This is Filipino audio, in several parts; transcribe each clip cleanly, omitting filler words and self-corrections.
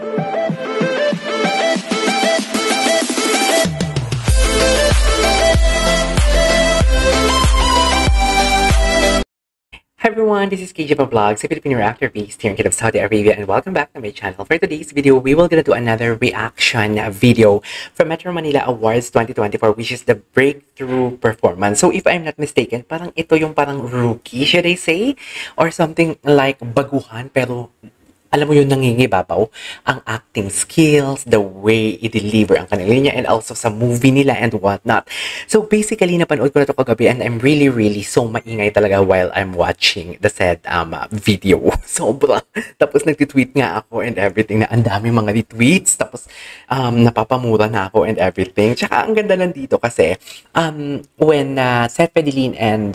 Hi everyone, this is KJ Vlogs, a Filipino reactor based here in Kingdom of Saudi Arabia, and welcome back to my channel. For today's video, we will gonna do another reaction video from Metro Manila Awards 2024, which is the breakthrough performance. So if I'm not mistaken, parang ito yung parang rookie, should I say? Or something like baguhan, pero alam mo yun, nangingibabaw ang acting skills, the way i-deliver ang kanilang linya, and also sa movie nila and whatnot. So basically, napanood ko na ito kagabi, and I'm really so maingay talaga while I'm watching the said video. Sobra. Tapos nagtitweet nga ako and everything, na ang daming mga retweets. Tapos napapamura na ako and everything. Tsaka ang ganda lang dito kasi when Seth Fedelin and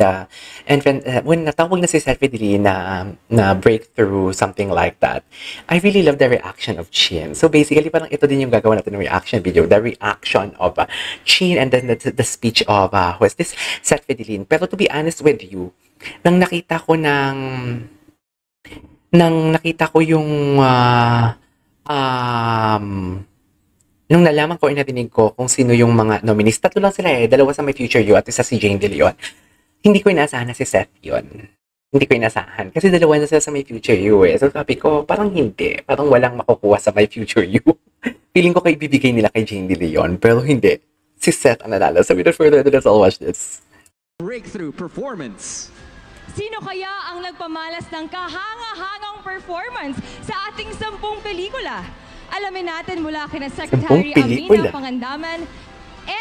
when natawag na si Seth Fedelin na breakthrough, something like that, I really love the reaction of Chin. So basically, parang ito din yung gagawa natin ng reaction video. The reaction of Chin and then the speech of, who is this? Seth Fedelin. Pero to be honest with you, nang nakita ko yung, nung nalaman ko, narinig ko kung sino yung mga nominees. Tatlo lang sila eh. Dalawa sa My Future You at isa si Jane De Leon. Hindi ko inaasahan na si Seth yun. Hindi ko inasahan. Kasi dalawa na sila sa My Future You eh. So sabi ko, parang hindi. Parang walang makukuha sa My Future You. Feeling ko kayo ibibigay nila kay Jane De Leon. Pero hindi. Si Seth ang nanalo. So without further ado, let's all watch this. Breakthrough performance. Sino kaya ang nagpamalas ng kahanga-hangang performance sa ating 10 pelikula? Alamin natin mula kina Secretary Amina Pangandaman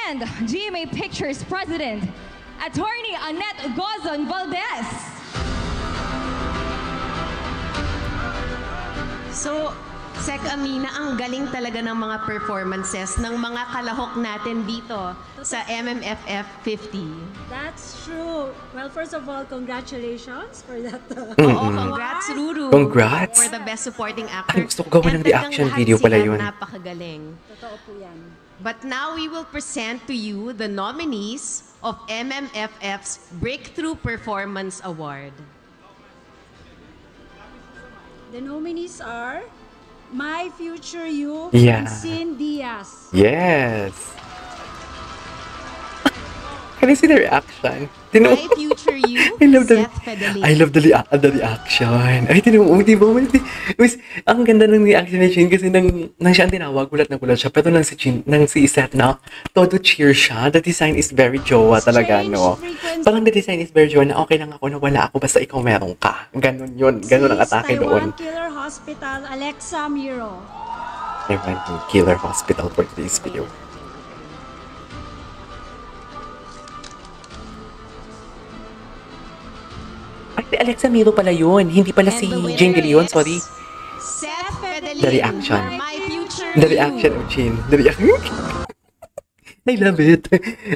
and GMA Pictures President, Attorney Annette Gozon Valdez. So, Sec Amina, ang galing talaga ng mga performances ng mga kalahok natin dito sa MMFF 50. That's true. Well, first of all, congratulations for that. Oo, congrats, Ruru. Congrats. For the Best Supporting Actor. Ay, gusto ko gawin ng reaction video pala yun. Napakagaling. Totoo po yan. But now we will present to you the nominees of MMFF's Breakthrough Performance Award. The nominees are My Future You Yeah. and Sin Diaz. Yes. Can I see the reaction? My Future You, Seth Fedelin. I love the reaction. Ay, tinanong, di ba? Ang ganda ng reaction ni Chin kasi nang siya ang tinawag, gulat na gulat siya. Pero nang si Seth na, todo cheer siya. The design is very jowa talaga, no? Parang the design is very jowa na okay lang ako na wala ako basta ikaw meron ka. Ganun yun. Ganun ang atake doon. Taiwan Killer Hospital, Alexa Miro. Taiwan Killer Hospital for today's video. Ay, si Alexa Miro pala yun. Hindi pala si Jane De Leon, sorry. Seth Fedelin. The reaction. My Future The reaction of Jane. The reaction. I love it.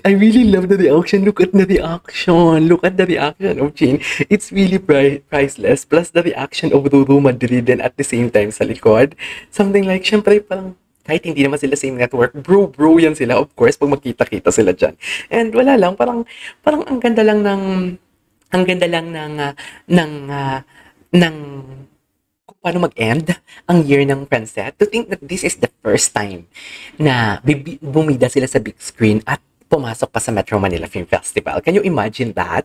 I really love the reaction. Look at the reaction. Look at the reaction of Jane. It's really priceless. Plus the reaction of Ruru Madrid and at the same time sa likod. Something like, syempre parang kahit hindi naman sila same network, bro yan sila. Of course, pag magkita-kita sila dyan. And wala lang, parang ang ganda lang ng kung paano mag-end ang year ng Francet. To think that this is the first time na bumida sila sa big screen at pumasok pa sa Metro Manila Film Festival. Can you imagine that?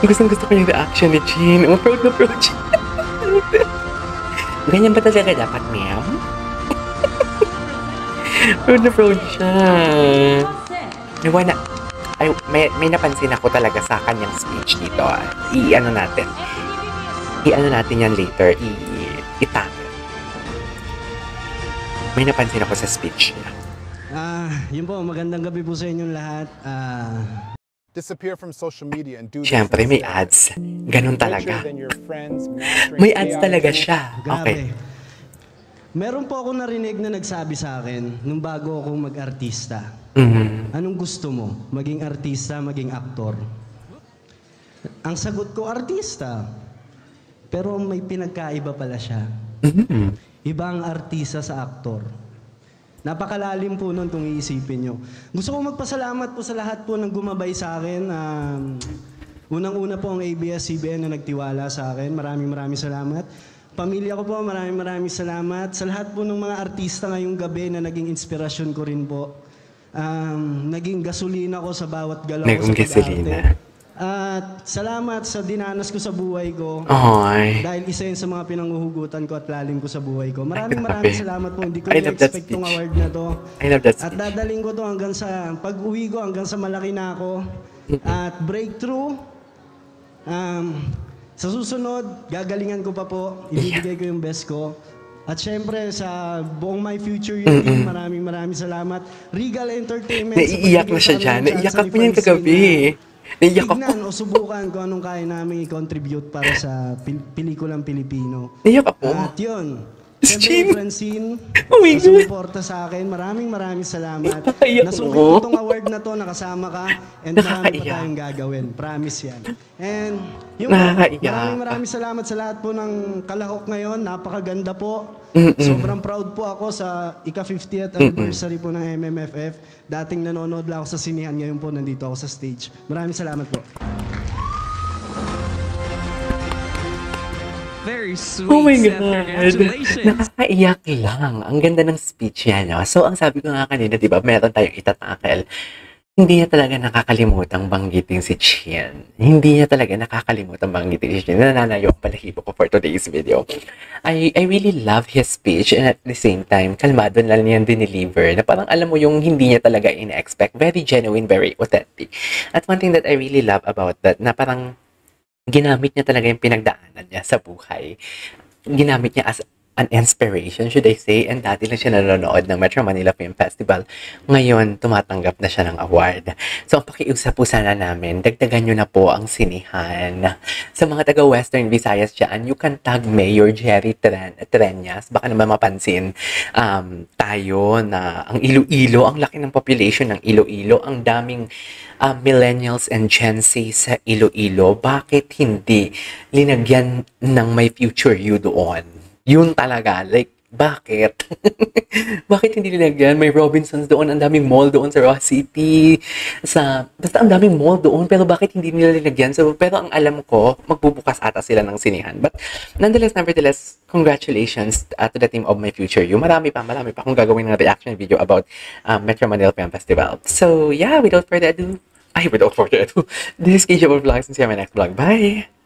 Gusto ko yung reaction ni Jean. Oh, proud na proud Jean. Ganyan ba talaga dapat, ma'am? Proud na proud siya. May napansin ako talaga sa kanyang speech dito. I-ano natin yan later. I-tackle. May napansin ako sa speech niya. Yun po, magandang gabi po sa inyong lahat. Disappear from social media and do this. Siyempre, may ads. Ganun talaga. May ads talaga siya. Okay. Meron po ako narinig na nagsabi sa akin nung bago akong mag-artista. Anong gusto mo? Maging artista, maging aktor? Ang sagot ko, artista. Pero may pinagkaiba pala siya. Iba ang artista sa aktor. Napakalalim po nun kung iisipin nyo. Gusto ko magpasalamat po sa lahat po ng gumabay sa akin. Unang-una po ang ABS-CBN na nagtiwala sa akin. Maraming salamat. pamilya ko po, maraming salamat. Sa lahat po ng mga artista ngayong gabi na naging inspirasyon ko rin po. Naging gasolina ko sa bawat galaw ko sa pag-arte. At salamat sa dinanas ko sa buhay ko. Dahil isa yun sa mga pinanguhugutan ko at lalim ko sa buhay ko. Maraming salamat po. Hindi ko na-expect tong award na to. At dadaling ko to hanggang sa pag-uwi ko, hanggang sa malaki na ako. At breakthrough. Sa susunod, gagalingan ko pa po. Ibibigay ko yung best ko. At syempre, sa buong My Future You team, maraming salamat. Regal Entertainment. Naiiyak na siya dyan. Naiiyak ako niyan kagabi. Naiiyak ako. Tignan o subukan kung anong kaya namin i-contribute para sa pelikulang Pilipino. Naiiyak ako. At yun. Siyempre, Francine, sa sumuporta sa akin, maraming salamat. Nasungkit ko itong award na to, nakasama ka, and marami pa tayong gagawin. Promise yan. And yung maraming salamat sa lahat po ng kalahok ngayon. Napakaganda po. Sobrang proud po ako sa ika-50th anniversary po ng MMFF. Dating nanonood lang ako sa sinihan, ngayon po nandito ako sa stage. Maraming salamat po. Very sweet. Oh my God. Congratulations. Nakakaiyak lang. Ang ganda ng speech niya, no? So, ang sabi ko nga kanina, di ba, meron tayong itatakel. Hindi niya talaga nakakalimutang banggitin si Chien. Hindi niya talaga nakakalimutang banggitin si Chien. Nananayo ang balahibo ko for today's video. I really love his speech, and at the same time, kalmado na niya deliver na parang alam mo yung hindi niya talaga ina-expect. Very genuine, very authentic. At one thing that I really love about that, na parang ginamit niya talaga yung pinagdaanan niya sa buhay. Ginamit niya as an inspiration, should I say, and dati lang siya nanonood ng Metro Manila Film Festival. Ngayon, tumatanggap na siya ng award. So, ang pakiusap po sana namin, dagdagan nyo na po ang sinihan. Sa mga taga-Western Visayas dyan, you can tag Mayor Jerry Treñas. Baka naman mapansin tayo na ang Iloilo, ang laki ng population ng Iloilo, ang daming millennials and Gen Z sa Iloilo. Bakit hindi linagyan ng My Future You doon? Yun talaga, like, bakit? Bakit hindi nilagyan? May Robinsons doon, ang daming mall doon sa Ross City, basta ang daming mall doon, pero bakit hindi nila nilagyan? So, pero ang alam ko, magbubukas ata sila ng sinihan. But, nevertheless, congratulations to the team of My Future You. Marami pa akong gagawin ng reaction video about Metro Manila Film Festival. So, yeah, without further ado, this is KJ Vlogs, and see you on my next vlog. Bye!